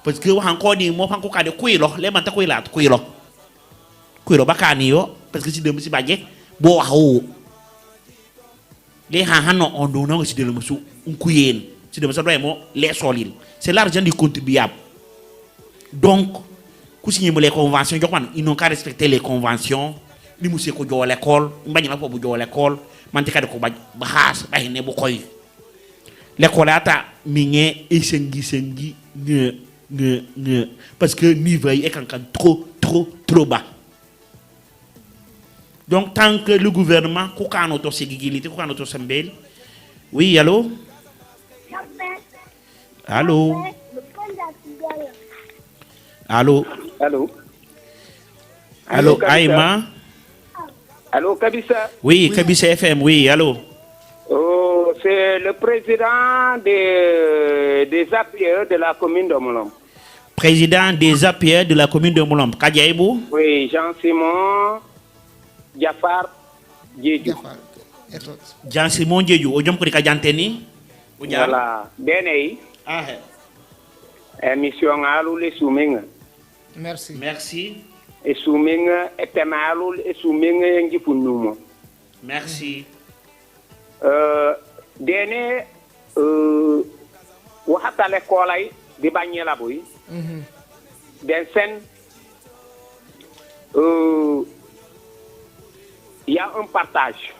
parce que wax ko ni mo fanko kade kuylo le man ta kuylo bakani yo parce que si dem si badje bo waxo les hano on donne si de le musu unkuyen si de ça doit mo les solil c'est l'argent du contribuable donc ku signé les conventions jokman ils n'ont qu'à respecter les conventions ni monsieur ko jo l'école mbagn la fo bu jo l'école man ti kade ko ba has ba ne bu koy l'école ata minge esengi ne parce que niveau est quand trop bas. Donc tant que le gouvernement kokano to segigilité kokano to sembel. Oui, allô? Allô? Allô? Allô? Allô, Kabisa? Aïma? Allô, Kabisa? Oui, Kabisa FM, oui, allô? Oh, c'est le président des APE de la commune de Molom. Président des APE de la commune de Molom. Kadiaïbou? Oui, Jean-Simon Jafar Djedjou. Jean-Simon Djedjou. Ojom ko di Kadianteni? Voilà. Denei. Ah, Émission alou les souminga. Merci. merci. Et souminga et temalou et souminga yengi funumo. Merci. Dene waxata le kolay di bagnela boy. Den sen il y a un partage.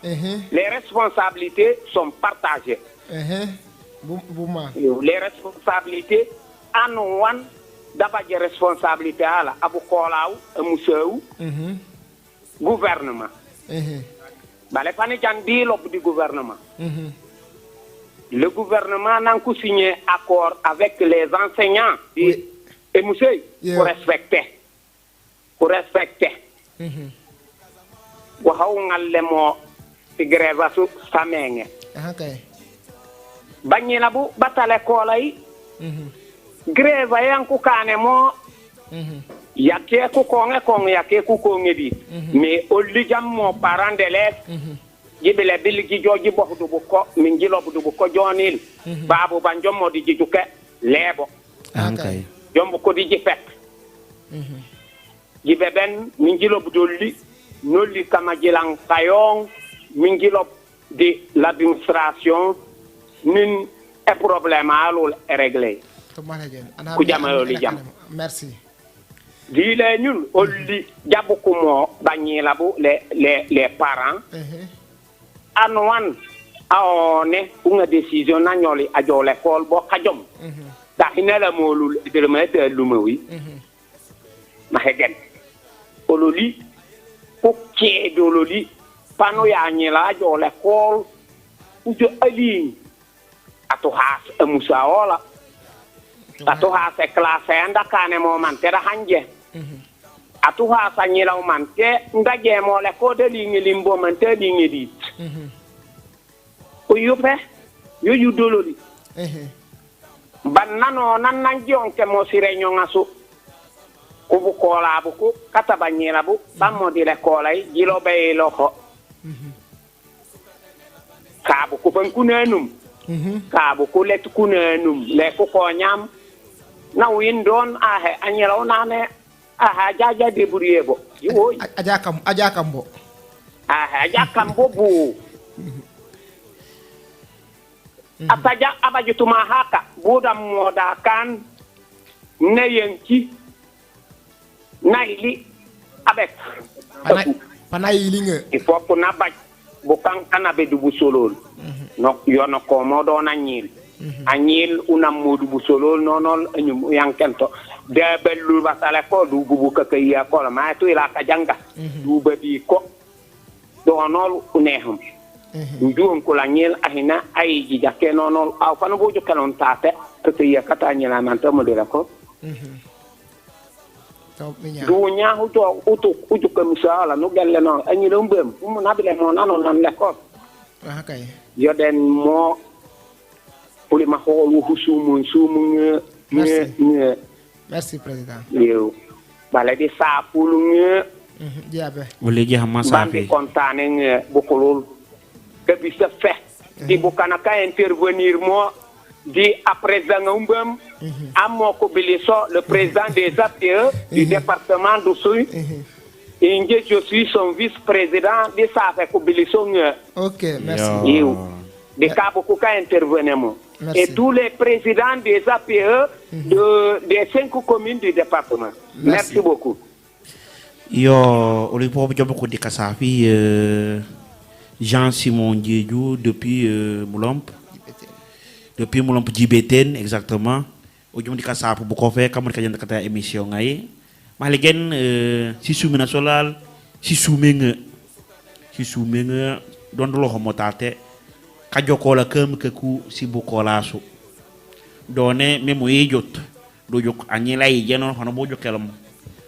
Les responsabilités sont partagées. Les responsabilités anouan d'abord des responsabilités à la abu kolaw amuseu gouvernement. Balé fani jandi lob du gouvernement. Le gouvernement n'a pas signé accord avec les enseignants et monsieur pour respecter. Pour respecter. Waxaw ngalle mo ci grève su samenge. Bagnina bu batale kolay grève yanku kane mo yake ku konge yake ku konge di mais au lijam mo parents d'élèves jibele bilgi joji bohdu bu ko min jilobu bu ko jonil babu banjom mo di jijuke lebo Okay. jombo ko di jipet jibe ben min jilobu dolli nolli kama jilang kayong min jilob di l'administration nin e problème alul réglé ku jamayo li jam merci dile ñun olli jabu ko mo bagni labu les parents anwan aone una décision na ñoli ajo l'école bo xajom da hinela molul de mettre lumawi ma hegen ololi ko ke dololi pano ya ñila ajo l'école ujo ali ato has musa ola ato has classe anda kane mo man tera hanje atu ha sanyila man te ndaje mo le ko de lingi limbo man te lingi dit o yupe yu dololi banano nan nan jon ke mo sire nyongasu ko bu kola bu ko kata banyela bu bammo di le kolay jilo be loko ka bu ko ban kunenum ka bu ko let kunenum le ko ko nyam na windon ahe anyela nane aha jaja débrouiller bo yo aja kambo aha aja kambo bu ataja abajutuma haka budam moda kan neyenki naili avec panay linga il faut ko na baj bu kan kana be dubu solol no yono ko modo na nyil anyil una modu bu solol nonol anyum yankento de bellu basale ko du bubu kakaya ko ma to ila ka janga du babi ko do nol unehum njuum ko la nyel ahina ay ji jakke nonol aw fanu bo jokalon tate to ya kata nyela man to mo de la ko du nyaahu to utu ko misala no gelle no anyi do mbem mo nabile mo nanon nan le ko kay yoden mo puli ma holu husumun sumun merci président yow bala di sa pulu diabe Wole ji hamma sa bandi kontane bokolol que bi se fait di bukana ka intervenir mo di après zangumbam amo ko biliso le président des APE du département d'Oussouye et je suis son vice-président de ça fait ko biliso OK merci yow de cabo ko ka intervenir mo et tous les présidents des APE des 5 communes du département. Merci beaucoup. Yo, oli popo jobo ko di kasafi Jean-Simon Djedjou depuis Moulomp. depuis mulom jibeten exactement ujum di kasap bu ko fe kam ka jënd kata émission ngay maligen si sumina solal si sumenga don lo homotate ka jokola kem ke ku si bu kolasu done memo yejot do jok anyela yi jenon hono bo jokelam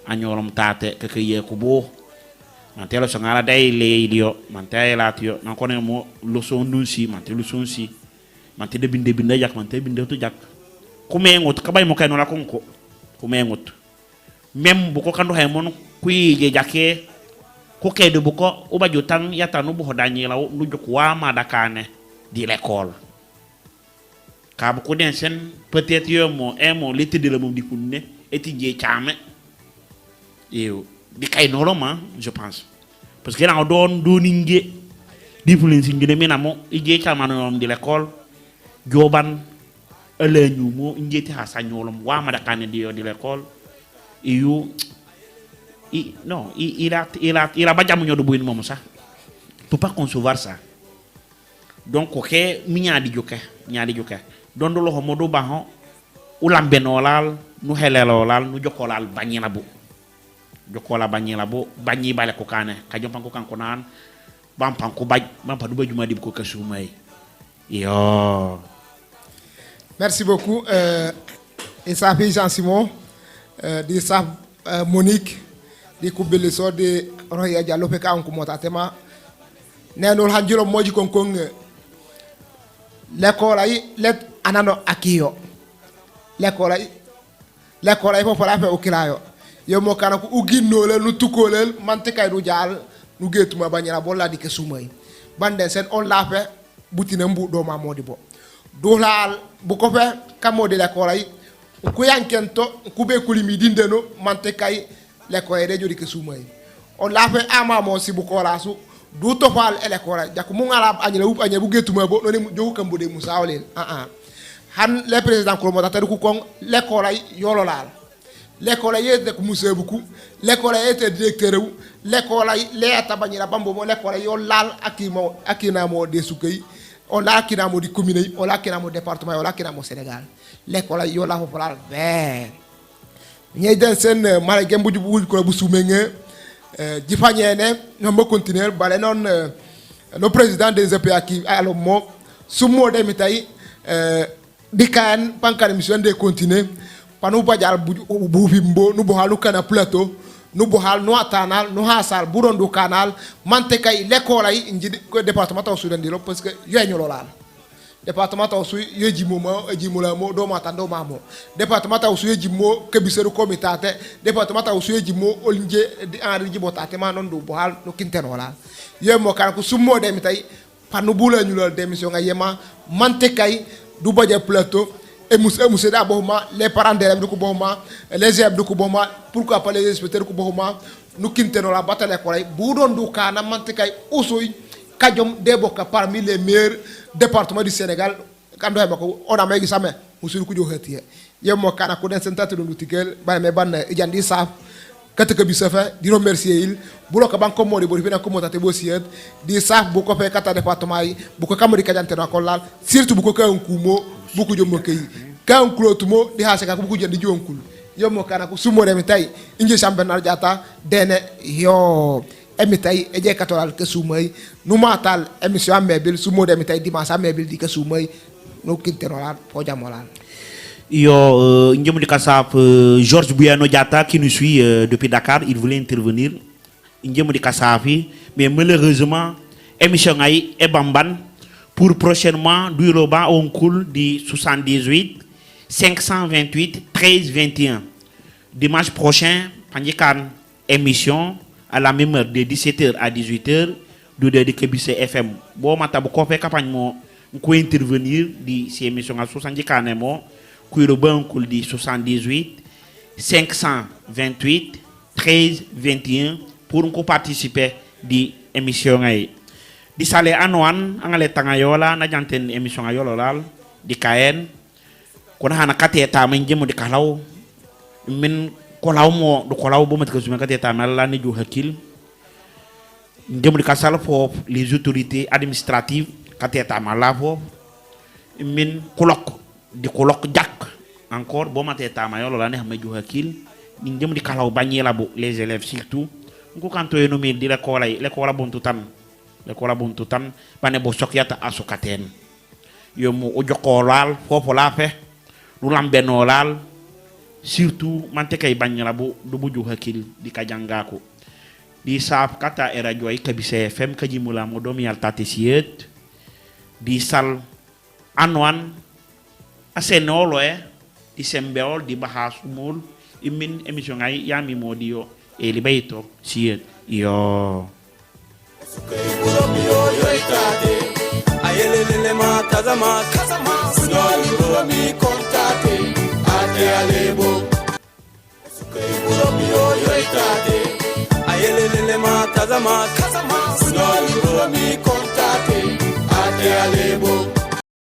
anyolam tate ke ye ku bo mantelo sangala dai le dio mantela tio nan konen mo lo son nunsi mantelo son si mante de binde jak mante binde to jak ku mengot ka bay mo kay no la konko ku mengot même bu ko kandu hay mon kuy je jaké ku kedo bu ko uba jotan yatanu bu hodani law nu jok wa ma dakane di l'école ka bu ko den sen peut-être yo mo l'été de la mom di kunne étudier chame eu di kay normal je pense parce que na don ninge diplôme singine mina mo ije chama no di l'école joban ele ñu mo njeti ha sañolom wa ma dakane di l'école eu non il a ba jamu ñodo buin mom sax peut pas concevoir ça donc ko ke miña di jokke don do lo mo do ba ho ulam benolal nu helelolal nu jokolal bañina bu jokola bañila bo bañi bale ko kane ka jom panko kanko nan bam panko baj bam pa du bajuma dib ko kasumay yo. Merci beaucoup Issa Jean Simon di sa Monique di kubele so de Roya Diallo pe ka on ko mota tema nenol hanjiro moji kon l'école ay let anano akiyo l'école ay fo fala fe okilayo yo mo kana ko uginnolel nu tukolel mante kay du jaal nu getuma bañira bo la dike sumay banden sen on la fe butine mbu do ma modi bo do laal bu ko fe kamode l'école ay ko yankento ku be kulimi dindeno mante kay l'école ay de ke sumay on la fe ama mo si bu ko rasu du topal l'école jakku mu ngala añela wu añe bu getuma bo noni jogu kambude musawlen han le président ko mo tatar ku kon l'école ay yolo laal l'école est de Moussebuku, l'école est directeur, l'école est à Banira Bambo, l'école est là à Kinamo de Soukei, on l'a Kinamo de commune, on l'a Kinamo département, on l'a Kinamo Sénégal. L'école est là pour parler vert. N'y a d'un sen malgré Boudjou ko Boussoumenge, Difanyene, nous allons continuer, balenon le président des EPA qui a le mot, sous mot de Mitaï, Dikan, Pankar mission de continuer. Panu bajal bu bimbo nu bohalu kana plateau nu bohal no atanal no hasal burondo canal mante kay l'école ay njidi ko département taw sudan dilo parce que yeñu lolal département taw su yeji moma eji mula mo do mata do mamo département taw su yeji mo kebiseru komitate département taw su yeji mo olnje di henri jibotate ma non do bohal no kinten wala yemo kan ko summo dem tay panu bula ñu lol démission nga yema mante kay du baje plateau et monsieur d'abord les parents d'élèves du Kouboma, les élèves du Kouboma, pourquoi pas les inspecteurs du Kouboma, nous quittons la bataille à l'école. Boudon du Kana, Mantekai, Ousoui, Kajom, Deboka, parmi les meilleurs départements du Sénégal. Quand on a mis ça, monsieur le Koudou Hetier. Yemo Kana, Kouden Sentat de l'Outikel, Bayameban, Yandi Saf, Kataka Bissafa, di remercier il, Bouloka Bankomo, de Bolivina Komotate Bossiet, di Saf, Bokofe Kata département, Bokokamori Kajantena Kolal, surtout Bokoka Nkumo. Beaucoup de moqueries. Quand on clôt tout mot, des hasaka beaucoup de dion cool. Yo mo kana ku sumo remetai, inje chambenar jata, dene yo emetai eje katoral ke sumay, nu matal émission mebil sumo remetai dimanche mebil di ke sumay, no kinterolar pojamolar. Yo njemu di kasap Georges Buyano Diatta qui nous suit depuis Dakar, il voulait intervenir. Njemu di kasafi, mais malheureusement émission ay e bamban. Pour prochainement, du Roba on coule du 78 528 13 21. Dimanche prochain, Pandikan émission à la même heure de 17h à 18h de Kebise FM. Bon, ma tabu kofe kapagne mo ko intervenir di ces émissions à 70 mo ku Roba on coule du 78 528 13 21 pour qu'on participer di émission ay. Di sale anwan angale tangayola na janten émission ayolo lal di kaen kona hana kateta men jemu di kalaw min kolaw mo do kolaw bo mat ko suma kateta mala ni ju hakil jemu di kasal fo les autorités administratives kateta mala fo min kulok di kulok jak encore bo maté tama yo la neex ma ju hakil ni jëm di kalaw bañé la bu les élèves surtout ko kanto yo no mi di l'école buntu tan bané bo sokyata asukaten yo mo o jokolal fofu la fe lu lambe no lal surtout mante kay bañ la bu du bu ju hakil di ka jangako di sap kata era joy kabise fem kajimula mo domi al tatisiet di sal anwan asenolo di sembeol di bahasumul imin emission ay yami modio e libayto siet yo ayelele ma kazama sunoni buromi kontate ate alebo buromi yoitate ayelele ma kazama sunoni buromi kontate ate alebo